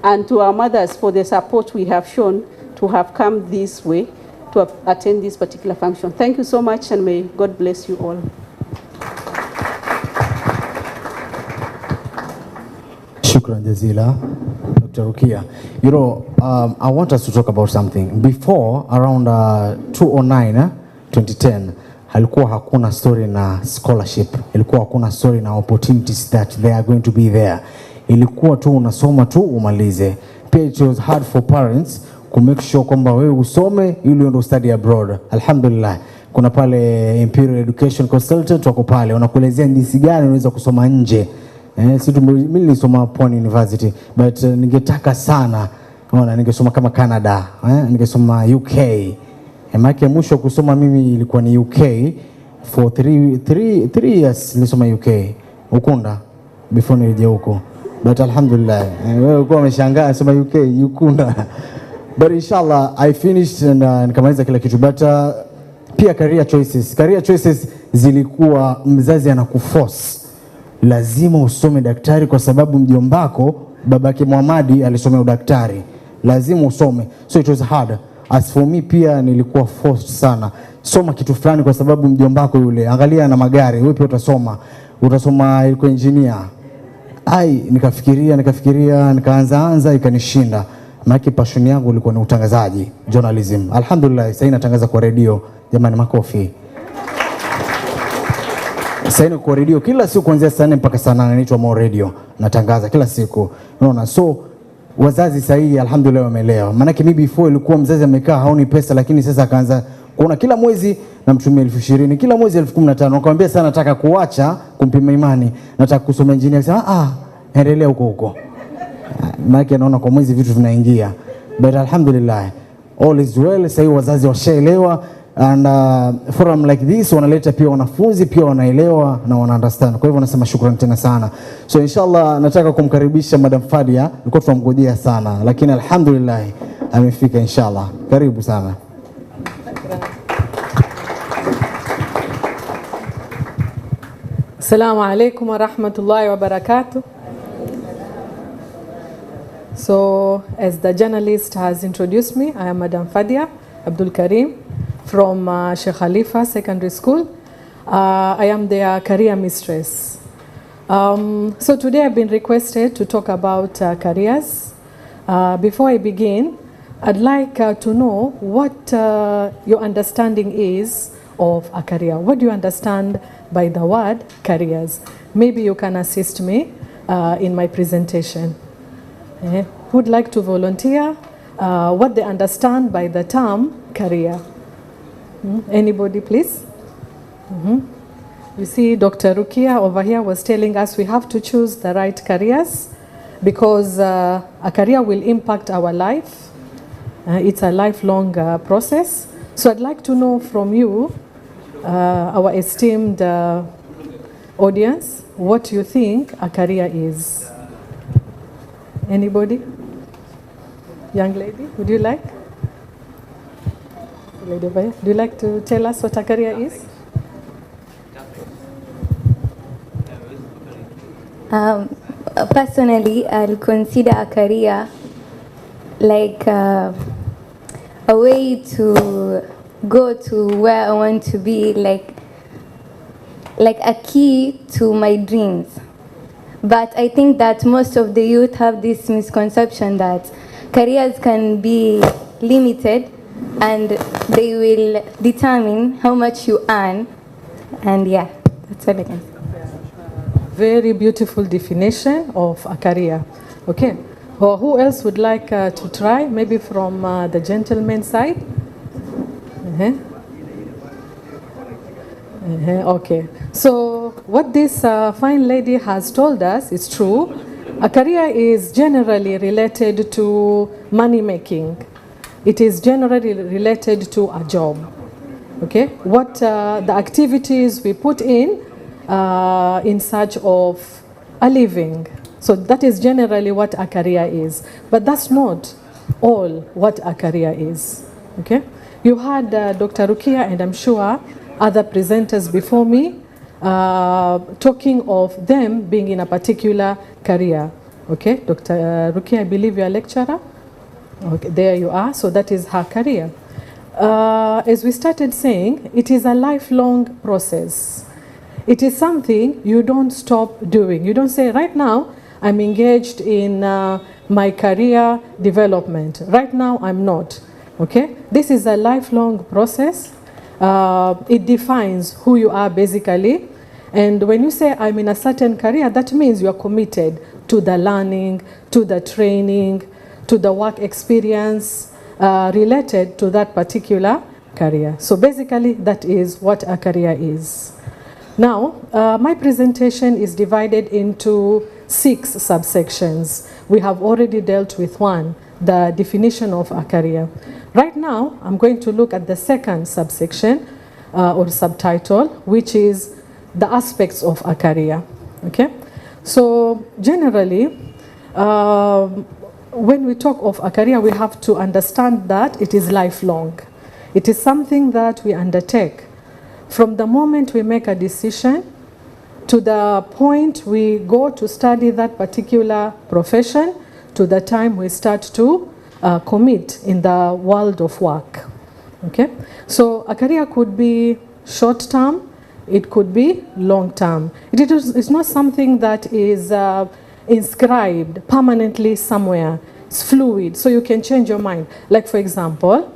and to our mothers for the support we have shown to have come this way to attend this particular function. Thank you so much, and may God bless you all. Shukran jazila, Dr. Rukia. You know, I want us to talk about something. Before, around 2010, halikuwa hakuna story na scholarship. Ilikuwa hakuna story na opportunities that they are going to be there. Ilikuwa tu unasoma tu umalize. Pia it was hard for parents to make sure kwamba wewe usome ili uende study abroad. Alhamdulillah, kuna pale Imperial Education Consultant wako pale, wanakuelezea jinsi gani unaweza kusoma nje. Mimi nilisoma Pwani University, but ningetaka sana ningesoma kama Canada, ningesoma UK. Maana mwisho kusoma mimi ilikuwa ni UK for 3 years. Nilisoma UK Ukunda before nirejea huko, but alhamdulillah wewe uko umeshangaa soma UK Ukunda. But inshallah I finished and nikamaliza kila kitu. But pia career choices zilikuwa mzazi anakuforce lazima usome daktari kwa sababu mjombako babake Muhammadi alisomea udaktari, lazima usome. So it was hard. As for me pia nilikuwa forced sana, soma kitu fulani kwa sababu mjombako yule, angalia na magari, wewe pia utasoma ilikuwa engineer. Nikafikiria nikaanza ikanishinda. Maana passion yangu ilikuwa ni utangazaji, journalism. Alhamdulillah sasa natangaza kwa radio. Jamani, makofi. Sasa kwa radio kila siku kuanzia saa 4 mpaka saa 8 inaitwa Mo Radio, natangaza kila siku. Unaona, so wazazi sasa alhamdulillah wameelewa. Maana mimi before ilikuwa mzazi amekaa haoni pesa, lakini sasa akaanza kuona kila mwezi namtumia 20,000, kila mwezi 15,000. Akamwambia sana nataka kuacha kumpima imani, nataka kusoma engineer. Akasema endelea huko. Maana anaona kwa mwezi vitu vinaingia. But alhamdulillah all is well. Sasa wazazi washaelewa, and forum like this wanaleta pia wanafunzi pia wanaelewa na wana understand. Kwa hivyo nasema shukrani tena sana. So inshallah nataka kumkaribisha Madam Fadia, nilikuwa tunamngojea sana lakini alhamdulillah amefika inshallah. Karibu sana. Assalamu alaikum wa rahmatullahi wa barakatuh. So, as the journalist has introduced me, I am Madam Fadia Abdul Karim from Sheikh Khalifa Secondary School. I am their career mistress. So today I've been requested to talk about careers. Before I begin, I'd like to know what your understanding is of a career. What do you understand by the word careers? Maybe you can assist me in my presentation. Who would like to volunteer what they understand by the term career? Anybody, please? You see, Dr. Rukia over here was telling us we have to choose the right careers because a career will impact our life. It's a lifelong process. So I'd like to know from you, our esteemed audience, what you think a career is. Anybody? Young lady, would you like? Lady over here, do you like to tell us what a career is? Personally, I'll consider a career like a way to go to where I want to be, like a key to my dreams. But I think that most of the youth have this misconception that careers can be limited and they will determine how much you earn. And yeah, that's all I can say. Very beautiful definition of a career. Okay. Well, who else would like to try? Maybe from the gentleman's side? Okay. So what this fine lady has told us is true. A career is generally related to money making. It is generally related to a job. Okay. What the activities we put in search of a living. So that is generally what a career is. But that's not all what a career is. Okay? You had Dr. Rukia and I'm sure other presenters before me talking of them being in a particular career. Okay? Dr. Rukia, I believe you're a lecturer. Okay, there you are. So that is her career. As we started saying, it is a lifelong process. It is something you don't stop doing. You don't say, right now, I'm engaged in my career development. Right now, I'm not. Okay? This is a lifelong process. It defines who you are, basically. And when you say, I'm in a certain career, that means you are committed to the learning, to the training, to the work experience related to that particular career. So basically, that is what a career is. Now, my presentation is divided into 6 subsections. We have already dealt with one, the definition of a career. Right now, I'm going to look at the second subsection or subtitle, which is the aspects of a career. Okay? So, generally, when we talk of a career, we have to understand that it is lifelong. It is something that we undertake. From the moment we make a decision to the point we go to study that particular profession, to the time we start to commit in the world of work. Okay, so a career could be short term, it could be long term. It's not something that is inscribed permanently somewhere. It's fluid, so you can change your mind. Like for example,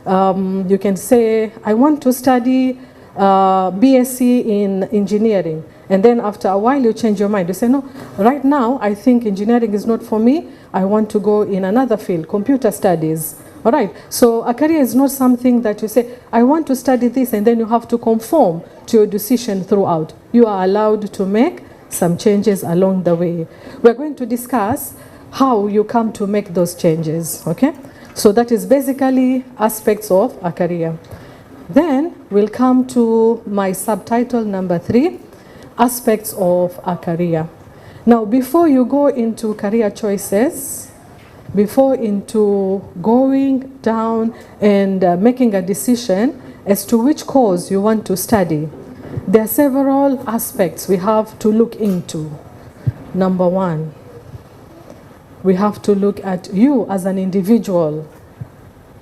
you can say, I want to study BSc in engineering, and then after a while you change your mind. You say, no, right now I think engineering is not for me. I want to go in another field, computer studies. All right, so a career is not something that you say, I want to study this, and then you have to conform to your decision throughout. You are allowed to make some changes along the way. We're going to discuss how you come to make those changes, okay? So that is basically aspects of a career. Then we'll come to my subtitle number 3, aspects of a career. Now, before you go into career choices, before into going down and making a decision as to which course you want to study, there are several aspects we have to look into. Number 1, we have to look at you as an individual.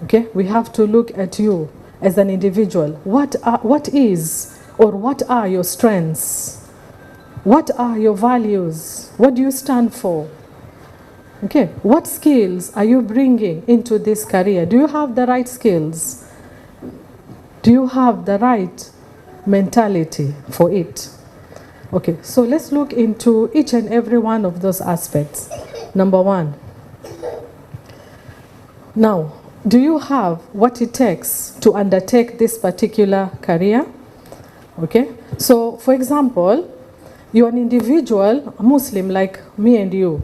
Okay, we have to look at you as an individual. What are your strengths? What are your values? What do you stand for? Okay, what skills are you bringing into this career? Do you have the right skills? Do you have the right mentality for it? Okay, so let's look into each and every one of those aspects. Number 1. Now, do you have what it takes to undertake this particular career? Okay, so for example, you're an individual, a Muslim like me and you.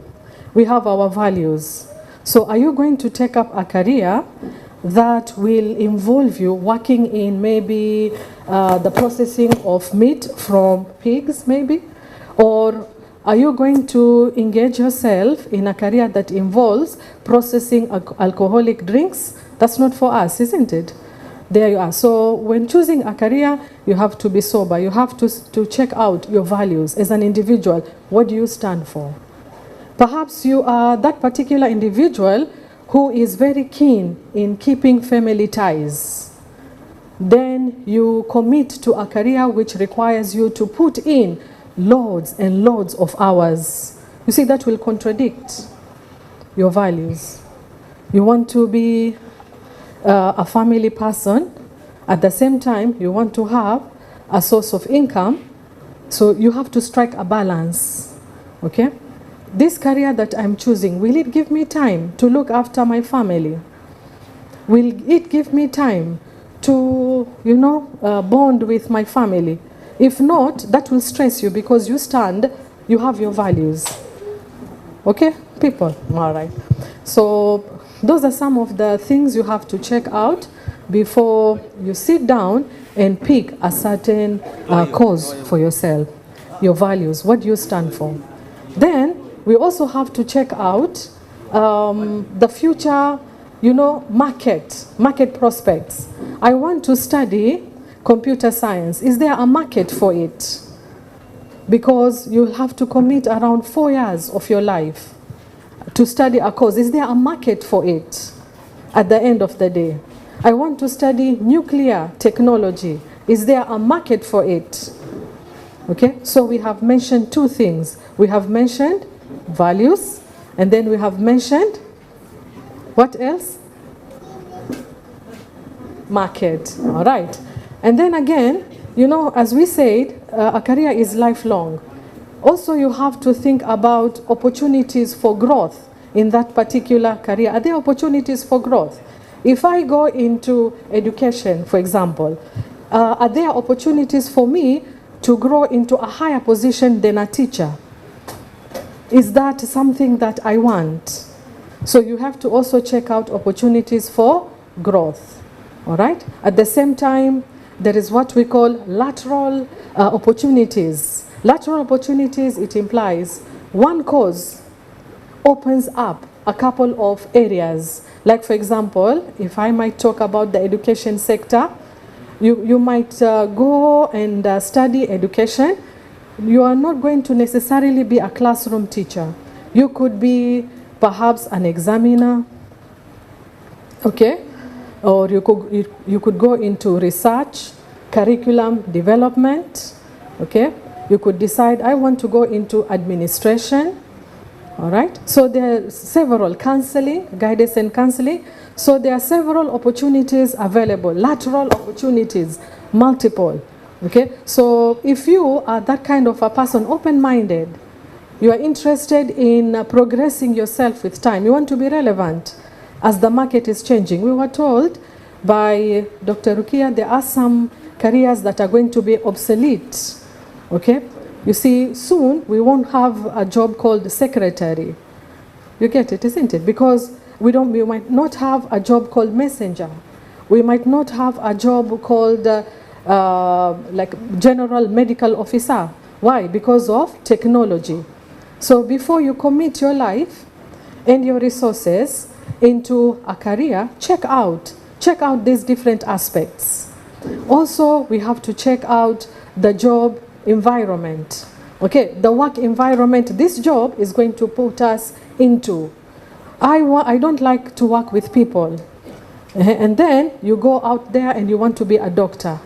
We have our values. So are you going to take up a career that will involve you working in maybe the processing of meat from pigs maybe? Or are you going to engage yourself in a career that involves processing alcoholic drinks? That's not for us, isn't it? There you are. So when choosing a career, you have to be sober. You have to check out your values as an individual. What do you stand for? Perhaps you are that particular individual who is very keen in keeping family ties. Then you commit to a career which requires you to put in loads and loads of hours. You see, that will contradict your values. You want to be a family person. At the same time, you want to have a source of income. So you have to strike a balance. Okay? This career that I'm choosing, will it give me time to look after my family? Will it give me time to, bond with my family? If not, that will stress you because you have your values. Okay, people? All right. So those are some of the things you have to check out before you sit down and pick a certain cause for yourself. Your values, what do you stand for? Then we also have to check out the future, market prospects. I want to study computer science. Is there a market for it? Because you'll have to commit around 4 years of your life to study a course. Is there a market for it at the end of the day? I want to study nuclear technology. Is there a market for it? Okay, so we have mentioned 2 things. We have mentioned values, and then we have mentioned what else? Market. All right. And then again, as we said, a career is lifelong. Also, you have to think about opportunities for growth in that particular career. Are there opportunities for growth? If I go into education, for example, are there opportunities for me to grow into a higher position than a teacher? Is that something that I want? So you have to also check out opportunities for growth. All right? At the same time, there is what we call lateral opportunities. Lateral opportunities, it implies one course opens up a couple of areas. Like for example, if I might talk about the education sector, you might go and study education you are not going to necessarily be a classroom teacher. You could be perhaps an examiner, okay? Or you could go into research, curriculum development, okay? You could decide, I want to go into administration, all right? So there are several counseling, guidance and counseling. So there are several opportunities available, lateral opportunities, multiple, okay? So if you are that kind of a person, open-minded, you are interested in progressing yourself with time, you want to be relevant as the market is changing. We were told by Dr. Rukia there are some careers that are going to be obsolete, okay? You see, soon we won't have a job called secretary. You get it, isn't it? Because we might not have a job called messenger. We might not have a job called like general medical officer. Why? Because of technology. So before you commit your life and your resources into a career, check out these different aspects. Also, we have to check out the job environment. Okay, the work environment this job is going to put us into. I don't like to work with people. And then you go out there and you want to be a doctor.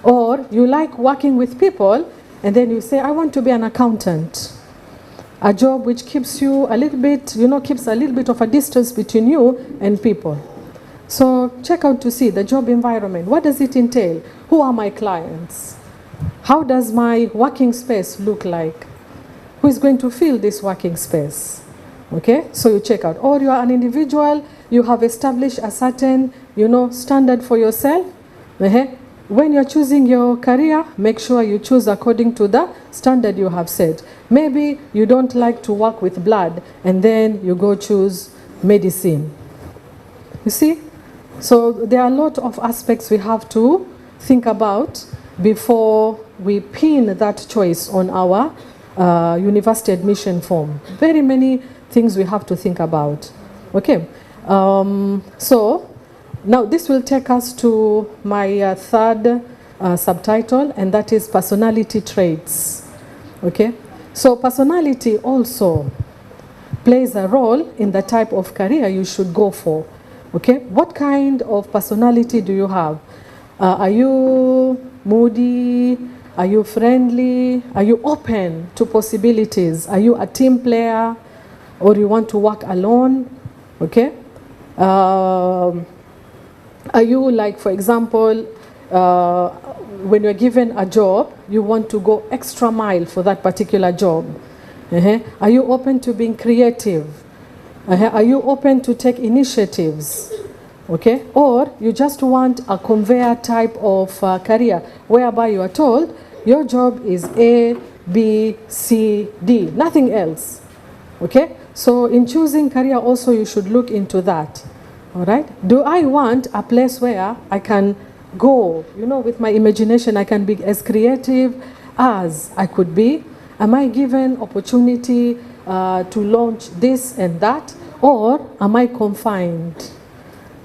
Or you like working with people and then you say, I want to be an accountant. A job which keeps you a little bit, keeps a little bit of a distance between you and people. So check out to see the job environment. What does it entail? Who are my clients? How does my working space look like? Who is going to fill this working space? Okay, so you check out. Or you are an individual, you have established a certain, standard for yourself. When you're choosing your career, make sure you choose according to the standard you have set. Maybe you don't like to work with blood, and then you go choose medicine. You see? So there are a lot of aspects we have to think about before we pin that choice on our university admission form. Very many things we have to think about. Okay, so now this will take us to my third subtitle, and that is personality traits. Okay, so personality also plays a role in the type of career you should go for. Okay, what kind of personality do you have? Are you moody? Are you friendly? Are you open to possibilities? Are you a team player, or you want to work alone? Okay. Are you, like, for example, when you're given a job, you want to go extra mile for that particular job? Are you open to being creative? Are you open to take initiatives? Okay, or you just want a conveyor type of career whereby you are told your job is A, B, C, D, nothing else. Okay, so in choosing career also you should look into that. All right, do I want a place where I can go, with my imagination, I can be as creative as I could be? Am I given opportunity to launch this and that, or am I confined?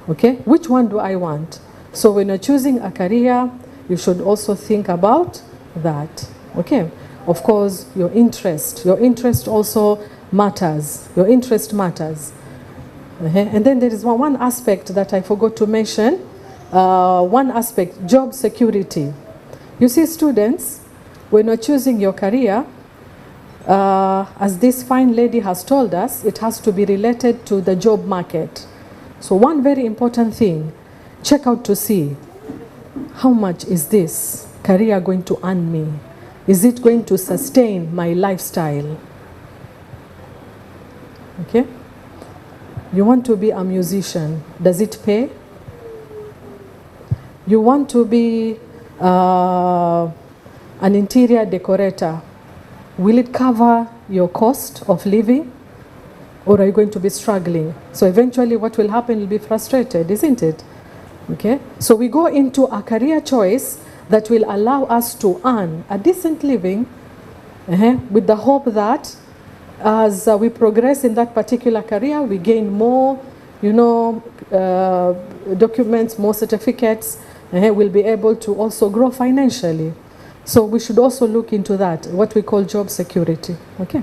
Okay, which one do I want? So when you're choosing a career, you should also think about that. Okay, of course, your interest also matters. Your interest matters. And then there is one aspect that I forgot to mention. One aspect, job security. You see, students, when you're choosing your career, as this fine lady has told us, it has to be related to the job market. So one very important thing, check out to see how much is this career going to earn me? Is it going to sustain my lifestyle? Okay? You want to be a musician. Does it pay? You want to be an interior decorator. Will it cover your cost of living? Or are you going to be struggling? So eventually what will happen, you'll be frustrated, isn't it? Okay? So we go into a career choice that will allow us to earn a decent living with the hope that as we progress in that particular career, we gain more, documents, more certificates, we'll be able to also grow financially. So we should also look into that, what we call job security. Okay,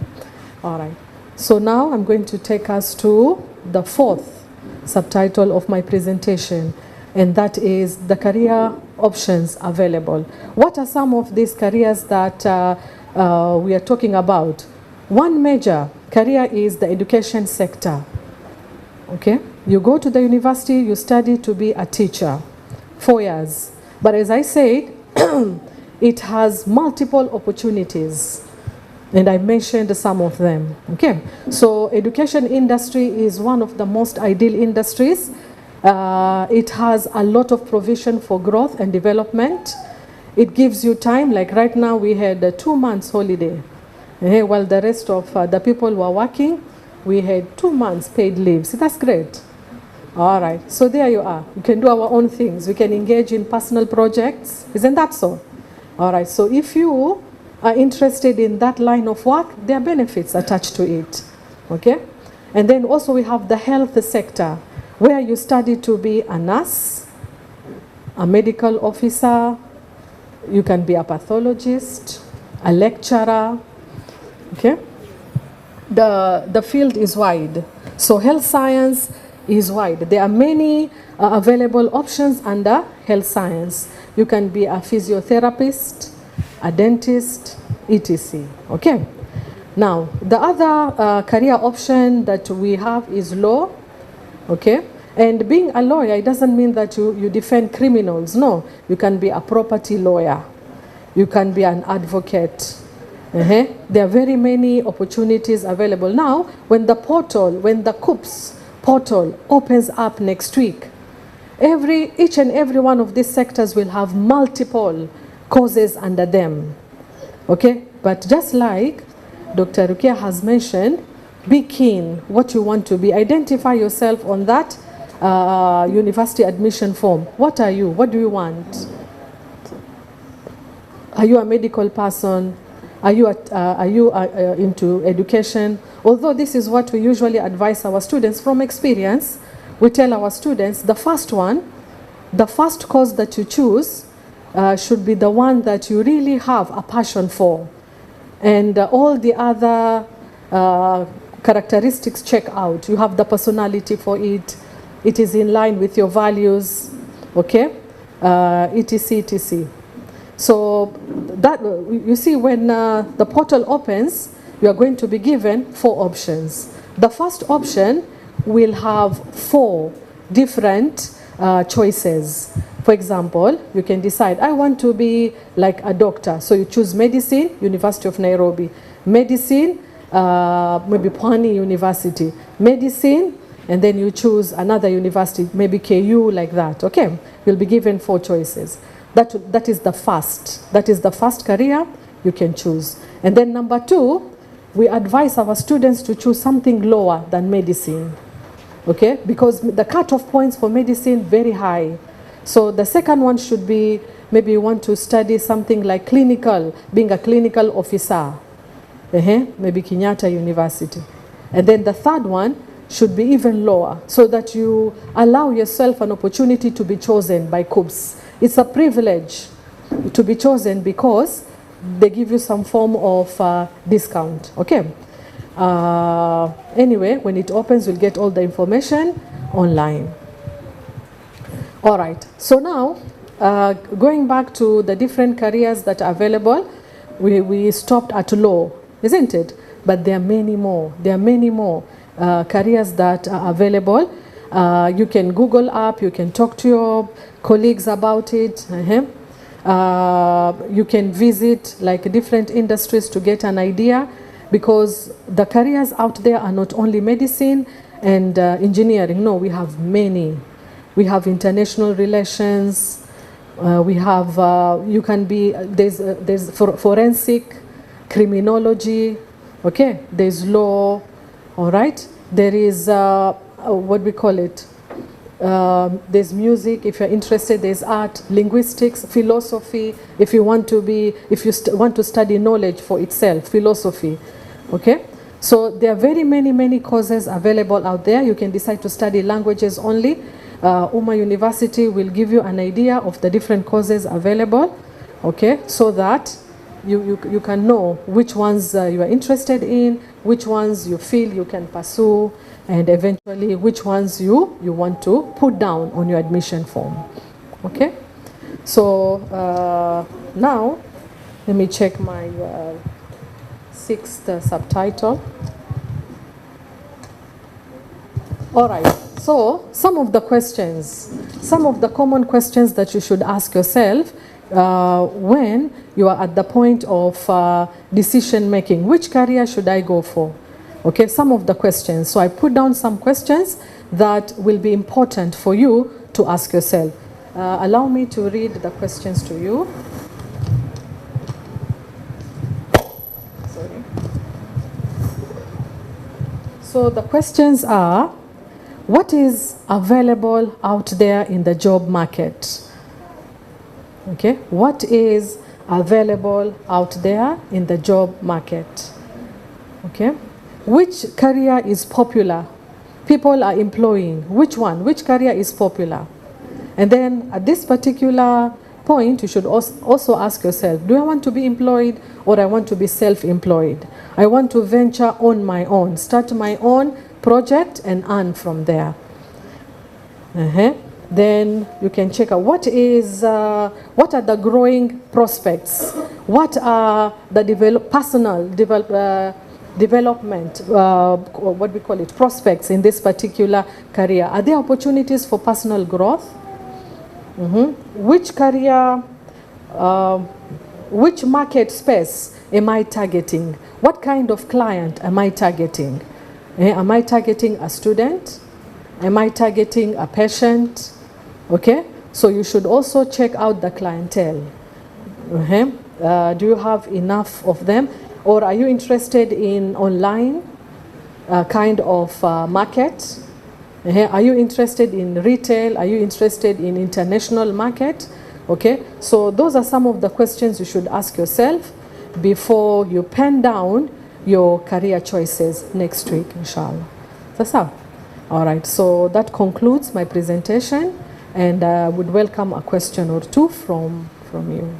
all right. So now I'm going to take us to the fourth subtitle of my presentation, and that is the career options available. What are some of these careers that we are talking about? One major career is the education sector. Okay, you go to the university, you study to be a teacher, 4 years. But as I said, it has multiple opportunities, and I mentioned some of them. Okay, so education industry is one of the most ideal industries. It has a lot of provision for growth and development. It gives you time, like right now we had a 2 months holiday. While the rest of the people were working, we had 2 months paid leave. So that's great. All right, so there you are. We can do our own things. We can engage in personal projects. Isn't that so? All right, so if you are interested in that line of work, there are benefits attached to it. Okay? And then also we have the health sector, where you study to be a nurse, a medical officer, you can be a pathologist, a lecturer. Okay? The field is wide. So health science is wide. There are many available options under health science. You can be a physiotherapist, a dentist, etc. Okay? Now, the other career option that we have is law. Okay? And being a lawyer, it doesn't mean that you defend criminals. No, you can be a property lawyer. You can be an advocate. There are very many opportunities available. Now, when the COOPS portal opens up next week, each and every one of these sectors will have multiple courses under them. Okay? But just like Dr. Rukia has mentioned, be keen what you want to be. Identify yourself on that university admission form. What are you? What do you want? Are you a medical person? Are you into education? Although this is what we usually advise our students from experience, we tell our students the first course that you choose should be the one that you really have a passion for. And all the other characteristics check out. You have the personality for it. It is in line with your values. Okay? etc, etc. So that you see, when the portal opens, you are going to be given 4 options. The first option will have 4 different choices. For example, you can decide, I want to be like a doctor. So you choose medicine, University of Nairobi. Medicine, maybe Pwani University. Medicine, and then you choose another university, maybe KU, like that. Okay, you'll be given 4 choices. That is the first career you can choose. And then number 2, we advise our students to choose something lower than medicine. Okay, because the cutoff points for medicine very high. So the second one should be, maybe you want to study something like clinical, being a clinical officer. Maybe Kenyatta University. And then the third one should be even lower, so that you allow yourself an opportunity to be chosen by COOPS. It's a privilege to be chosen because they give you some form of discount. Okay. Anyway, when it opens, you'll get all the information online. All right. So now, going back to the different careers that are available, we stopped at law, isn't it? But there are many more. There are many more careers that are available. You can Google up, you can talk to your colleagues about it. You can visit like different industries to get an idea, because the careers out there are not only medicine and engineering. No, we have many. We have international relations. We have, you can be, there's forensic, criminology, okay? There's law, all right? There is, what we call it? There's music, if you're interested. There's art, linguistics, philosophy, if you want to be, if you want to study knowledge for itself, philosophy, okay? So there are very many courses available out there. You can decide to study languages only. Uma University will give you an idea of the different courses available. okay, so that you can know which ones you are interested in, which ones you feel you can pursue, and eventually which ones you want to put down on your admission form. Okay, so now let me check my sixth subtitle. All right, so some of the common questions that you should ask yourself when you are at the point of decision making. Which career should I go for? Okay, some of the questions. So I put down some questions that will be important for you to ask yourself. Allow me to read the questions to you. Sorry. So the questions are, what is available out there in the job market? Okay, what is available out there in the job market? Okay, which career is popular? People are employing. Which one? Which career is popular? And then at this particular point, you should also ask yourself, do I want to be employed or I want to be self-employed? I want to venture on my own, start my own project and earn from there. Then you can check out what are the growing prospects, what are the personal development, what we call it, prospects in this particular career. Are there opportunities for personal growth? Which career, which market space am I targeting? What kind of client am I targeting? Am I targeting a student? Am I targeting a patient? Okay, so you should also check out the clientele. Do you have enough of them? Or are you interested in online kind of market? Are you interested in retail? Are you interested in international market? Okay, so those are some of the questions you should ask yourself before you pen down your career choices next week, inshallah. That's all. All right, so that concludes my presentation, and I would welcome a question or two from you.